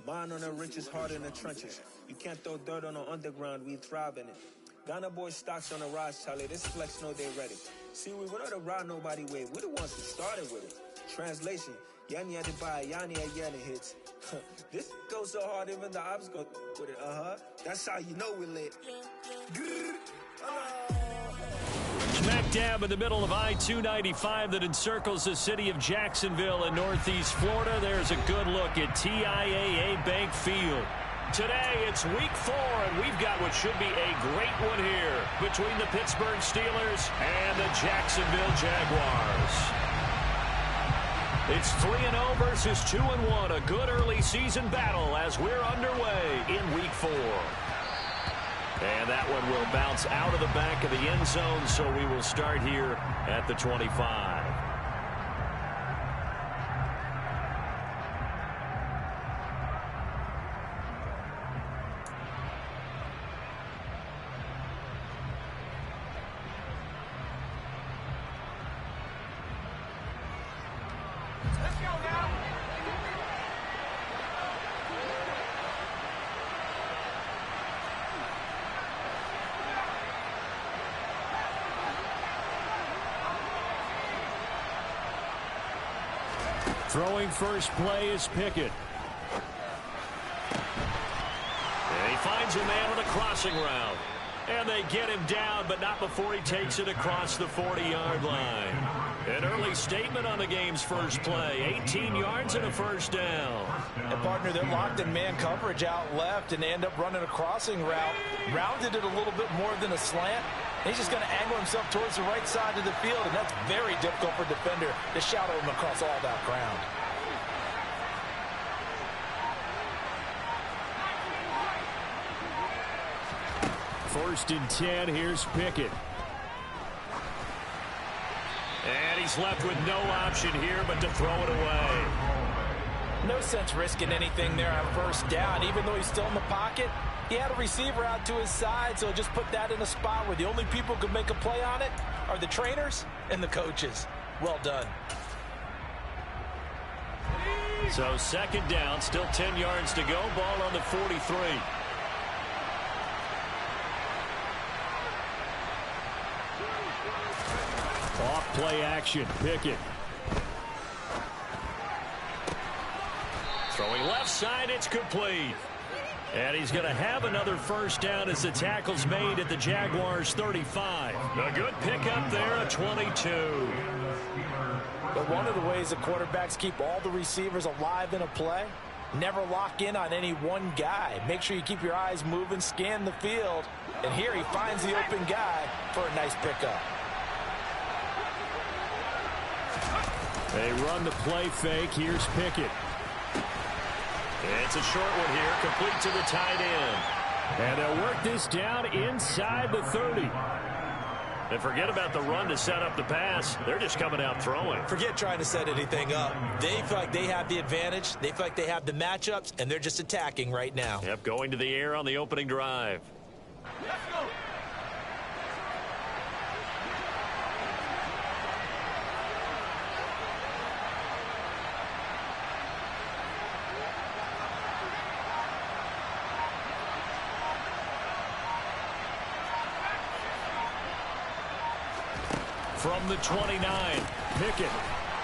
Mine on the richest heart in the trenches. You can't throw dirt on the underground, we thrive in it. Ghana boy stocks on the rise, Charlie. This flex know they ready. See, we're not a ride nobody wave. We're the ones who started with it. Translation, Yani had to buy Yani at Yani hits. This goes so hard, even the ops go with it. That's how you know we're lit. Smack dab in the middle of I-295 that encircles the city of Jacksonville in northeast Florida. There's a good look at TIAA Bank Field. Today, it's week 4, and we've got what should be a great one here between the Pittsburgh Steelers and the Jacksonville Jaguars. It's 3-0 versus 2-1, a good early season battle as we're underway in week 4. And that one will bounce out of the back of the end zone, so we will start here at the 25. Throwing first play is Pickett. And he finds a man on a crossing route. And they get him down, but not before he takes it across the 40-yard line. An early statement on the game's first play. 18 yards and a first down. And, partner, they're locked in man coverage out left, and they end up running a crossing route. Rounded it a little bit more than a slant. He's just going to angle himself towards the right side of the field, and that's very difficult for a defender to shadow him across all that ground. First and 10, here's Pickett. And he's left with no option here but to throw it away. No sense risking anything there on first down. Even though he's still in the pocket, he had a receiver out to his side, so just put that in a spot where the only people who can make a play on it are the trainers and the coaches. Well done. So second down, still 10 yards to go. Ball on the 43. Off play action, Pickett. Throwing left side, it's complete. And he's going to have another first down as the tackle's made at the Jaguars' 35. A good pickup there, a 22. But one of the ways the quarterbacks keep all the receivers alive in a play, never lock in on any one guy. Make sure you keep your eyes moving, scan the field. And here he finds the open guy for a nice pickup. They run the play fake. Here's Pickett. It's a short one here, complete to the tight end. And they'll work this down inside the 30. And forget about the run to set up the pass. They're just coming out throwing. Forget trying to set anything up. They feel like they have the advantage. They feel like they have the matchups, and they're just attacking right now. Yep, going to the air on the opening drive. Let's go. From the 29, Pickett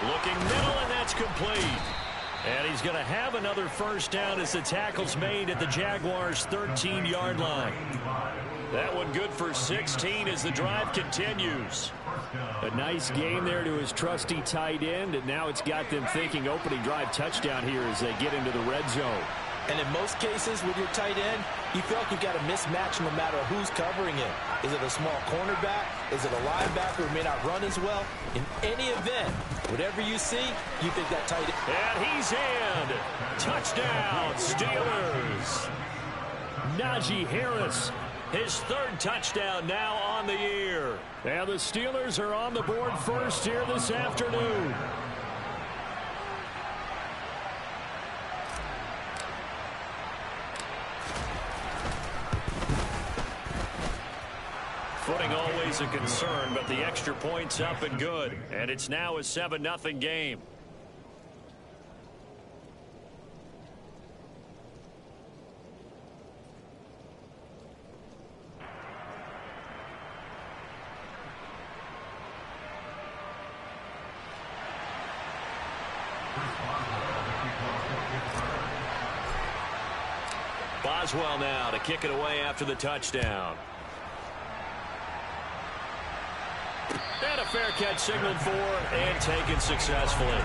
looking middle, and that's complete. And he's going to have another first down as the tackle's made at the Jaguars' 13-yard line. That one good for 16 as the drive continues. A nice game there to his trusty tight end, and now it's got them thinking opening drive touchdown here as they get into the red zone. And in most cases with your tight end, you feel like you've got a mismatch no matter who's covering him. Is it a small cornerback? Is it a linebacker who may not run as well? In any event, whatever you see, you think that tight end. And he's in. Touchdown, Steelers. Najee Harris, his third touchdown now on the year. And the Steelers are on the board first here this afternoon. Footing always a concern, but the extra point's up and good. And it's now a 7-0 game. Boswell now to kick it away after the touchdown. And a fair catch signaled for and taken successfully.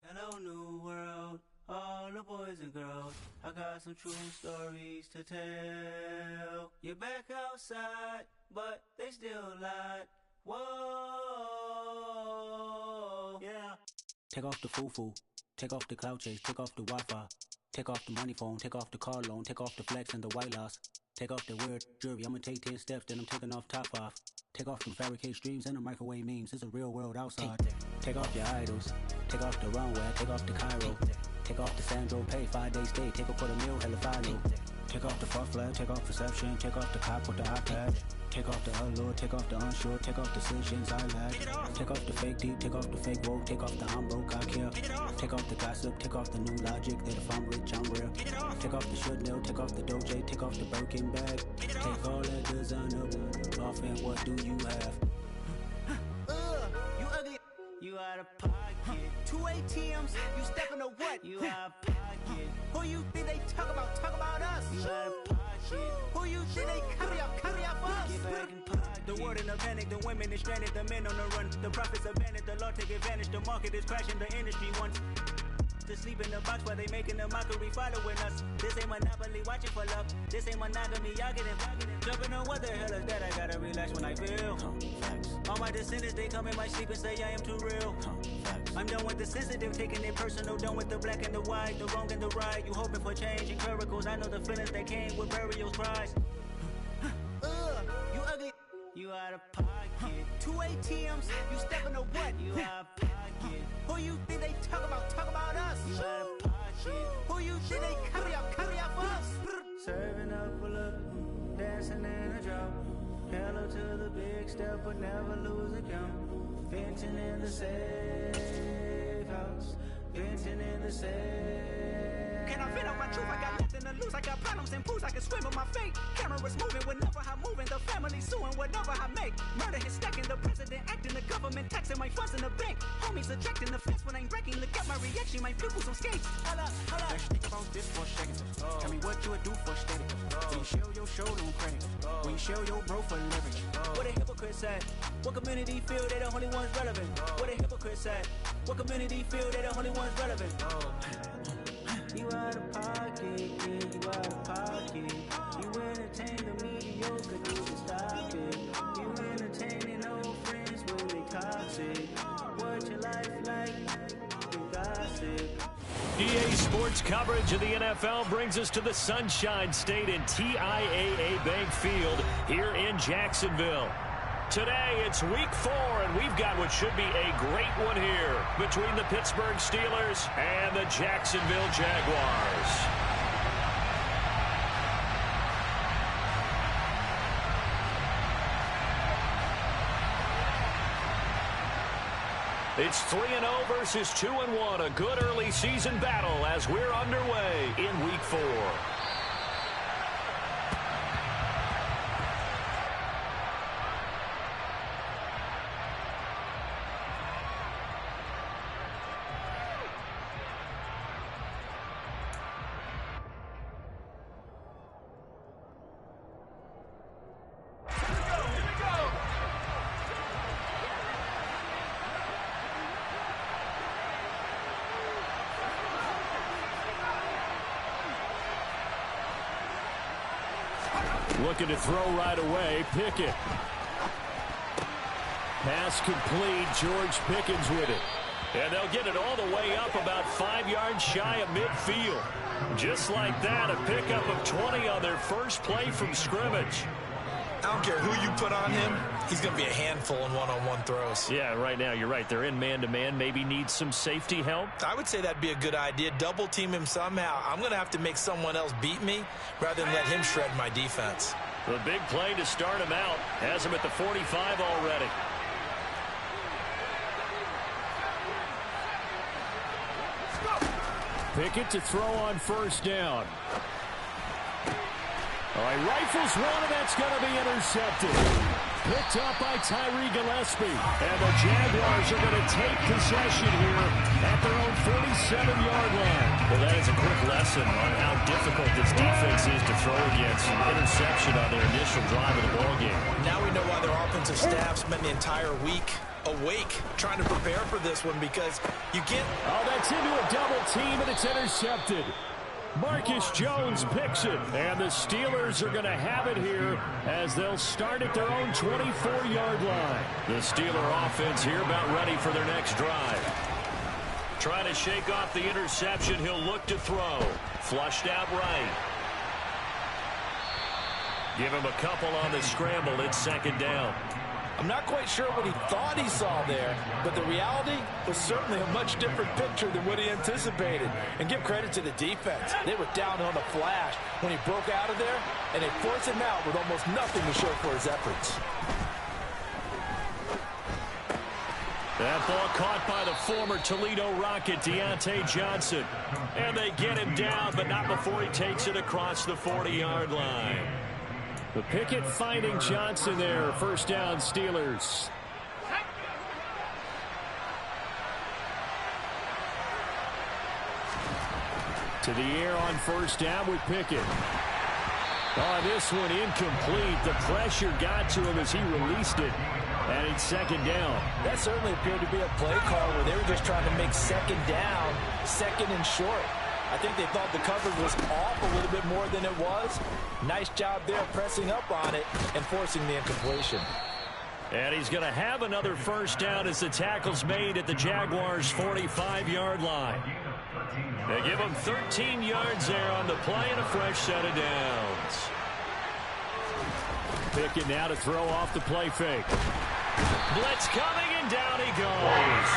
Hello, new world, all the boys and girls. I got some true stories to tell. You're back outside, but they still lied. Whoa, yeah. Take off the foo-foo, take off the cloud chase, take off the Wi-Fi, take off the money phone, take off the car loan, take off the flex and the white loss. Take off the weird jewelry, I'ma take 10 steps, then I'm taking off top off. Take off them fabricate streams and the microwave memes, it's a real world outside. Take off your idols, take off the runway, take off the Cairo. Take off the Sandro pay, 5-day stay, take off for the meal, hella follow. Take off the fuck flag, take off perception, take off the cop with the iPad. Take off the allure, take off the unsure, take off decisions I lack. Take off the fake deep, take off the fake woke, take off the I'm broke, I care. Take off the gossip, take off the new logic that if I'm rich, I'm real. Take off the should know, take off the Doge, take off the Birkin bag. Take all that designer off and what do you have? You ugly, you out of pocket. 2 ATMs, you stepping to what? You out of pocket. Who you think they talk about us? You out of pocket. Who you think they carry up us? Get back in pocket. The world in a panic, the women is stranded, the men on the run. The profits abandoned, the law take advantage, the market is crashing, the industry wants to sleep in the box while they making a mockery following us. This ain't Monopoly, watching for love. This ain't monogamy, y'all getting jumping on what the hell is that? I gotta relax when I feel. All my descendants, they come in my sleep and say I am too real. I'm done with the sensitive, taking it personal. Done with the black and the white, the wrong and the right. You hoping for change and miracles. I know the feelings that came with burial cries. You ugly, you out of pocket. 2 ATMs, you stepping to what? You out of pocket. Who you think they talk about us? You out of pocket. Who you think they carry up us? Serving up a look, dancing in a drop. Hello to the big step, but never lose a count. Venting in the safe house, venting in the safe. Can I vent on my truth? I got nothing to lose. I got problems and pools. I can swim with my fate. Cameras moving whenever I'm moving. The family suing whatever I make. Murder is stacking. The president acting. The government taxing my funds in the bank. Homies ejecting the fence when I'm breaking. Look at my reaction. My pupils on skates. Hold up. Let's think about this for a second. Tell me what you would do for steady. When you show your shoulder on credit. When you show your bro for leverage. What a hypocrite said. What community feel they the only ones relevant? What a hypocrite said. What community feel they the only ones relevant? You out of pocket, yeah, you out of pocket. You entertain the mediocre, do to stop it. You entertaining old friends when they toxic. What your life like? You gossip. EA Sports coverage of the NFL brings us to the Sunshine State in TIAA Bank Field here in Jacksonville. Today, it's week 4, and we've got what should be a great one here between the Pittsburgh Steelers and the Jacksonville Jaguars. It's 3-0 versus 2-1. A good early season battle as we're underway in Week 4. Looking to throw right away. Pickett. Pass complete. George Pickens with it. And they'll get it all the way up about 5 yards shy of midfield. Just like that, a pickup of 20 on their first play from scrimmage. I don't care who you put on him. He's going to be a handful in one-on-one throws. Yeah, right now, you're right. They're in man-to-man. Maybe needs some safety help. I would say that'd be a good idea. Double team him somehow. I'm going to have to make someone else beat me rather than let him shred my defense. The big play to start him out. Has him at the 45 already. Pickett to throw on first down. All right, rifles one, and that's going to be intercepted. Picked up by Tyree Gillespie. And the Jaguars are going to take possession here at their own 47-yard line. Well, that is a quick lesson on how difficult this defense is to throw against. An interception on their initial drive of the ballgame. Now we know why their offensive staff spent the entire week awake trying to prepare for this one, because you can't... Oh, that's into a double team, and it's intercepted. Marcus Jones picks it, and the Steelers are going to have it here as they'll start at their own 24-yard line. The Steeler offense here about ready for their next drive. Trying to shake off the interception, he'll look to throw. Flushed out right. Give him a couple on the scramble. It's second down. I'm not quite sure what he thought he saw there, but the reality was certainly a much different picture than what he anticipated. And give credit to the defense. They were down on the flash when he broke out of there, and they forced him out with almost nothing to show for his efforts. That ball caught by the former Toledo Rocket, Deontay Johnson. And they get him down, but not before he takes it across the 40-yard line. The Pickett finding Johnson there. First down, Steelers. To the air on first down with Pickett. Oh, this one incomplete. The pressure got to him as he released it. And it's second down. That certainly appeared to be a play call where they were just trying to make second down, second and short. I think they thought the coverage was off a little bit more than it was. Nice job there pressing up on it and forcing the incompletion. And he's going to have another first down as the tackle's made at the Jaguars' 45-yard line. They give him 13 yards there on the play and a fresh set of downs. Pickett now to throw off the play fake. Blitz coming, and down he goes.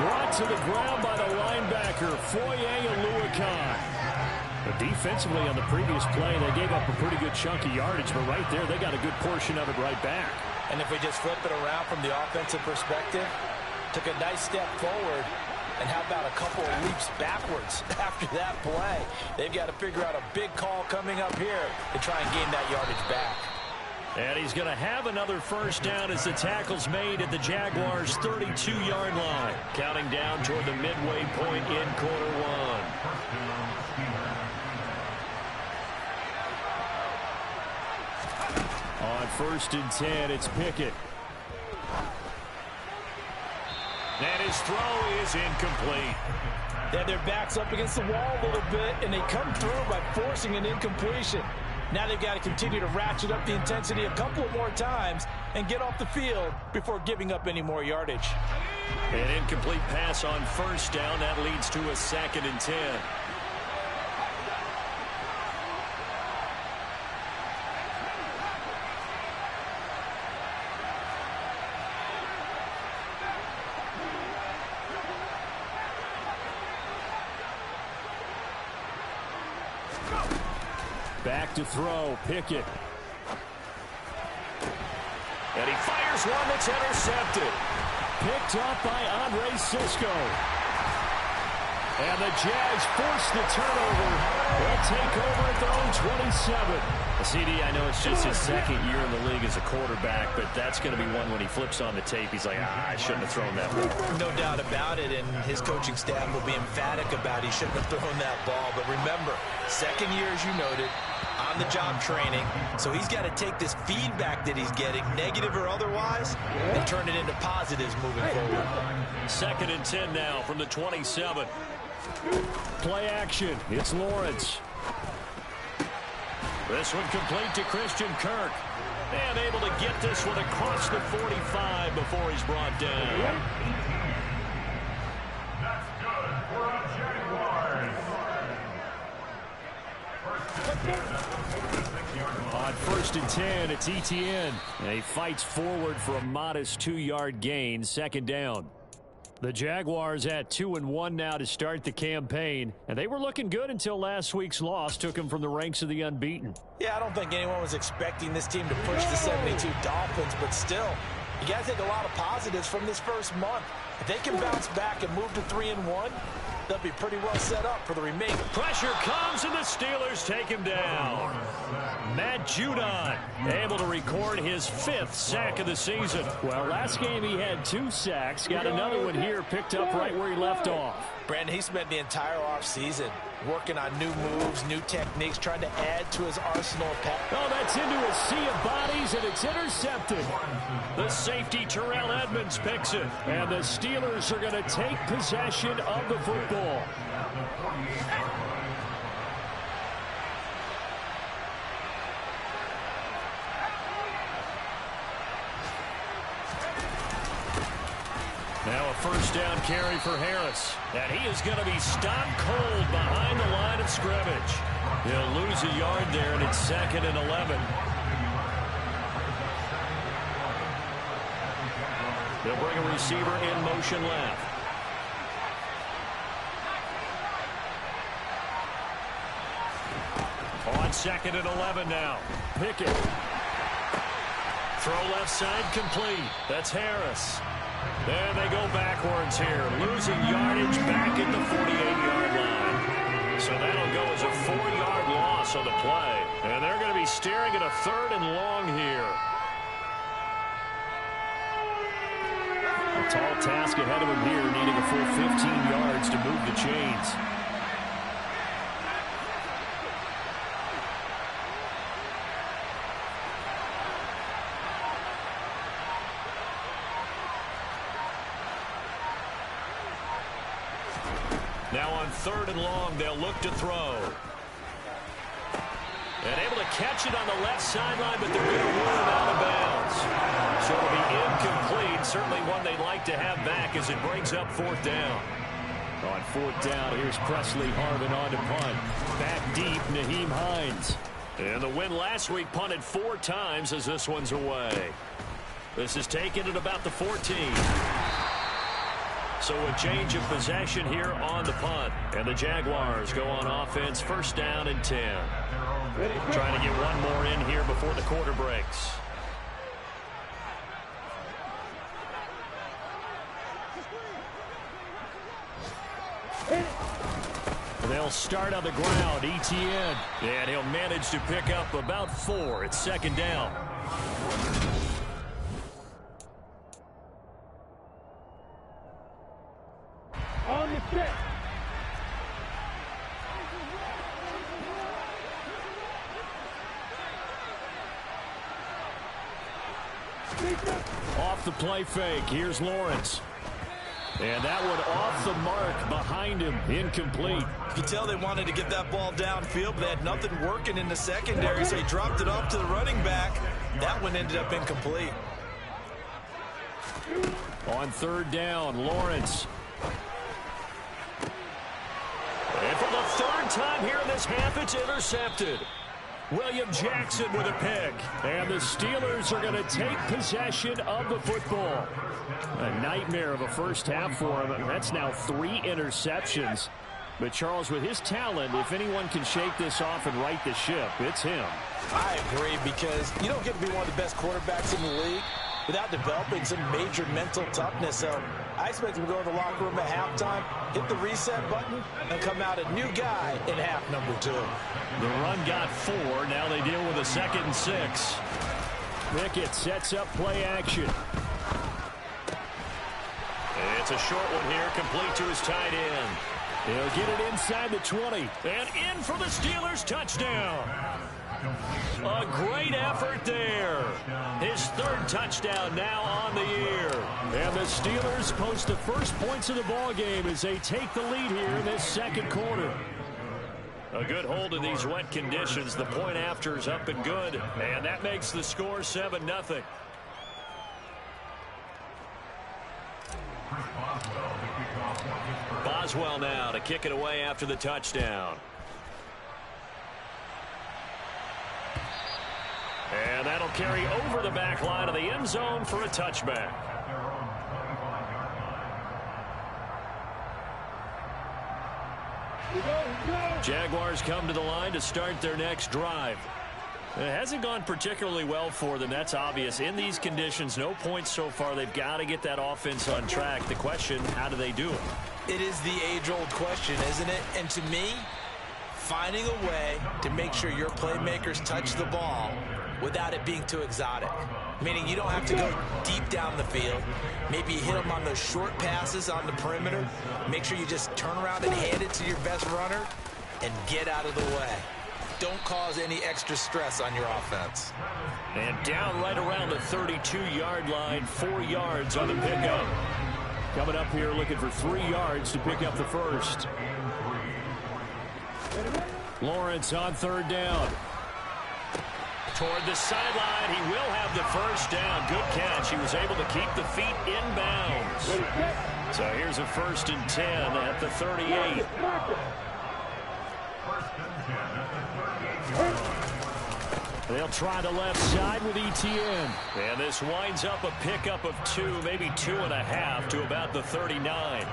Brought to the ground by the linebacker, Foye Oluokun. Defensively on the previous play, they gave up a pretty good chunk of yardage, but right there, they got a good portion of it right back. And if we just flip it around from the offensive perspective, took a nice step forward, and how about a couple of leaps backwards after that play? They've got to figure out a big call coming up here to try and gain that yardage back. And he's going to have another first down as the tackle's made at the Jaguars' 32-yard line. Counting down toward the midway point in quarter one. On first and 10, it's Pickett. And his throw is incomplete. They had their backs up against the wall a little bit, and they come through by forcing an incompletion. Now they've got to continue to ratchet up the intensity a couple of more times and get off the field before giving up any more yardage. An incomplete pass on first down. That leads to a second and 10. Back to throw, Pickett. And he fires one that's intercepted. picked up by Andre Sisco. And the Jags force the turnover. They'll take over at their own 27. CD, I know it's just his second year in the league as a quarterback, but that's going to be one when he flips on the tape. He's like, I shouldn't have thrown that ball. No doubt about it, and his coaching staff will be emphatic about he shouldn't have thrown that ball. But remember, second year, as you noted, on-the-job training. So he's got to take this feedback that he's getting, negative or otherwise, and turn it into positives moving forward. 2nd and 10 now from the 27. Play action. It's Lawrence. This one complete to Christian Kirk. And able to get this one across the 45 before he's brought down. That's good for a Jaguars. On 1st and 10, it's Etienne. And he fights forward for a modest 2-yard gain, 2nd down. The Jaguars at 2-1 now to start the campaign, and they were looking good until last week's loss took them from the ranks of the unbeaten. Yeah, I don't think anyone was expecting this team to push the 72 Dolphins, but still, you got to take a lot of positives from this first month. If they can bounce back and move to 3-1, they'll be pretty well set up for the remainder. Pressure comes, and the Steelers take him down. Matt Judon able to record his 5th sack of the season. Well, last game he had 2 sacks. Got another one here, picked up right where he left off. Brandon, he spent the entire offseason working on new moves, new techniques, trying to add to his arsenal of pass. Oh, that's into a sea of bodies, and it's intercepted. The safety, Terrell Edmonds, picks it. And the Steelers are going to take possession of the football. Now a 1st down carry for Harris. And he is going to be stopped cold behind the line of scrimmage. He'll lose a yard there, and it's 2nd and 11. They'll bring a receiver in motion left. On 2nd and 11 now. Pickett. Throw left side complete. That's Harris. There they go backwards here. Losing yardage back at the 48-yard line. So that'll go as a 4-yard loss on the play. And they're going to be staring at a 3rd and long here. A tall task ahead of him here, needing a full 15 yards to move the chains. Now on 3rd and long, they'll look to throw. And able to catch it on the left sideline, but they're going to rule him out of bounds. So it'll be incomplete. Certainly one they'd like to have back as it brings up 4th down. On 4th down, here's Presley Harvin on to punt. Back deep, Naheem Hines. And the win last week punted 4 times as this one's away. This is taken at about the 14. So a change of possession here on the punt. And the Jaguars go on offense, 1st down and 10. Trying to get one more in here before the quarter breaks. They'll start on the ground, Etienne. And he'll manage to pick up about 4. It's 2nd down. On the set. Off the play fake. Here's Lawrence. And that one off the mark behind him. Incomplete. You can tell they wanted to get that ball downfield, but they had nothing working in the secondary, so he dropped it off to the running back. That one ended up incomplete. On 3rd down, Lawrence. And for the 3rd time here in this half, it's intercepted. William Jackson with a pick. And the Steelers are going to take possession of the football. A nightmare of a first half for him. That's now 3 interceptions. But Charles, with his talent, if anyone can shake this off and right the ship, it's him. I agree, because you don't get to be one of the best quarterbacks in the league without developing some major mental toughness. So I expect him to go to the locker room at halftime, hit the reset button, and come out a new guy in half number 2. The run got 4. Now they deal with a 2nd and 6. Pickett sets up play action. It's a short one here, complete to his tight end. He'll get it inside the 20. And in for the Steelers touchdown. A great effort there. His 3rd touchdown now on the year. And the Steelers post the first points of the ball game as they take the lead here in this 2nd quarter. A good hold in these wet conditions. The point after is up and good. And that makes the score 7-0. Boswell now to kick it away after the touchdown. And that'll carry over the back line of the end zone for a touchback. Jaguars come to the line to start their next drive. It hasn't gone particularly well for them. That's obvious. In these conditions, no points so far. They've got to get that offense on track. The question, how do they do it? It is the age-old question, isn't it? And to me, finding a way to make sure your playmakers touch the ball without it being too exotic. Meaning you don't have to go deep down the field. Maybe you hit them on those short passes on the perimeter. Make sure you just turn around and hand it to your best runner and get out of the way. Don't cause any extra stress on your offense. And down right around the 32-yard line, 4 yards on the pickup. Coming up here looking for 3 yards to pick up the first. Lawrence on 3rd down. Toward the sideline, he will have the first down. Good catch. He was able to keep the feet in bounds. So here's a 1st and 10 at the 38. They'll try the left side with Etienne. And this winds up a pickup of 2, maybe 2.5 to about the 39.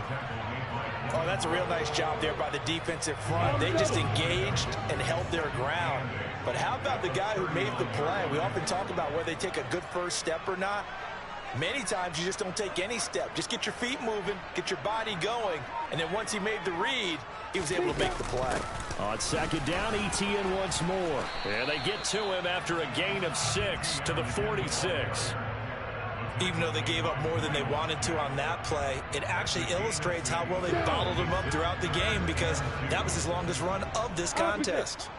Oh, that's a real nice job there by the defensive front. They just engaged and held their ground. But how about the guy who made the play? We often talk about whether they take a good first step or not. Many times you just don't take any step. Just get your feet moving, get your body going, and then once he made the read, he was able to make the play. On 2nd down, Etienne once more. And they get to him after a gain of 6 to the 46. Even though they gave up more than they wanted to on that play, it actually illustrates how well they bottled him up throughout the game because that was his longest run of this contest.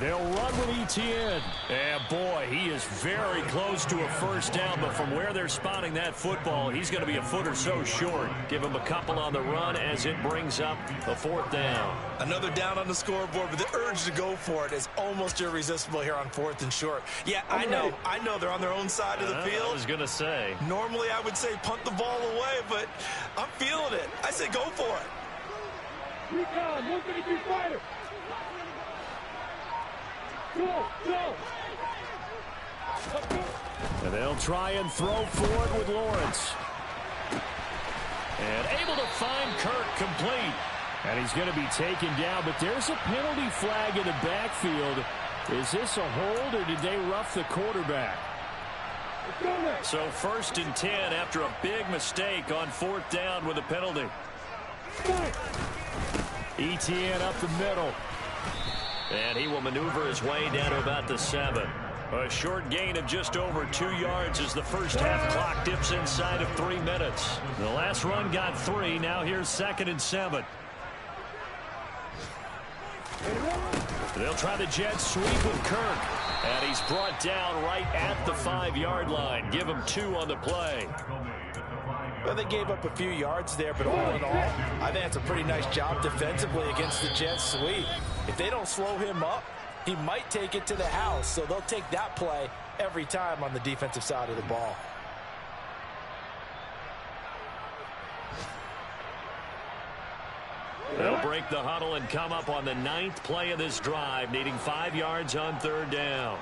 They'll run with Etienne. And boy, he is very close to a first down, but from where they're spotting that football, he's going to be a foot or so short. Give him a couple on the run as it brings up a 4th down. Another down on the scoreboard, but the urge to go for it is almost irresistible here on 4th and short. Yeah, I know they're on their own side of the field. I was going to say. Normally I would say punt the ball away, but I'm feeling it. I say go for it. Recon, 153 fighter. Go. And they'll try and throw for it with Lawrence. And able to find Kirk complete. And he's going to be taken down, but there's a penalty flag in the backfield. Is this a hold, or did they rough the quarterback? So 1st and 10 after a big mistake on 4th down with a penalty. Etienne up the middle. And he will maneuver his way down to about the 7. A short gain of just over 2 yards as the first half clock dips inside of 3 minutes. The last run got 3. Now here's 2nd and 7. They'll try the jet sweep with Kirk. And he's brought down right at the 5-yard line. Give him 2 on the play. Well, they gave up a few yards there, but all in all, I think that's a pretty nice job defensively against the jet sweep. If they don't slow him up, he might take it to the house, so they'll take that play every time on the defensive side of the ball. They'll break the huddle and come up on the 9th play of this drive, needing 5 yards on 3rd down.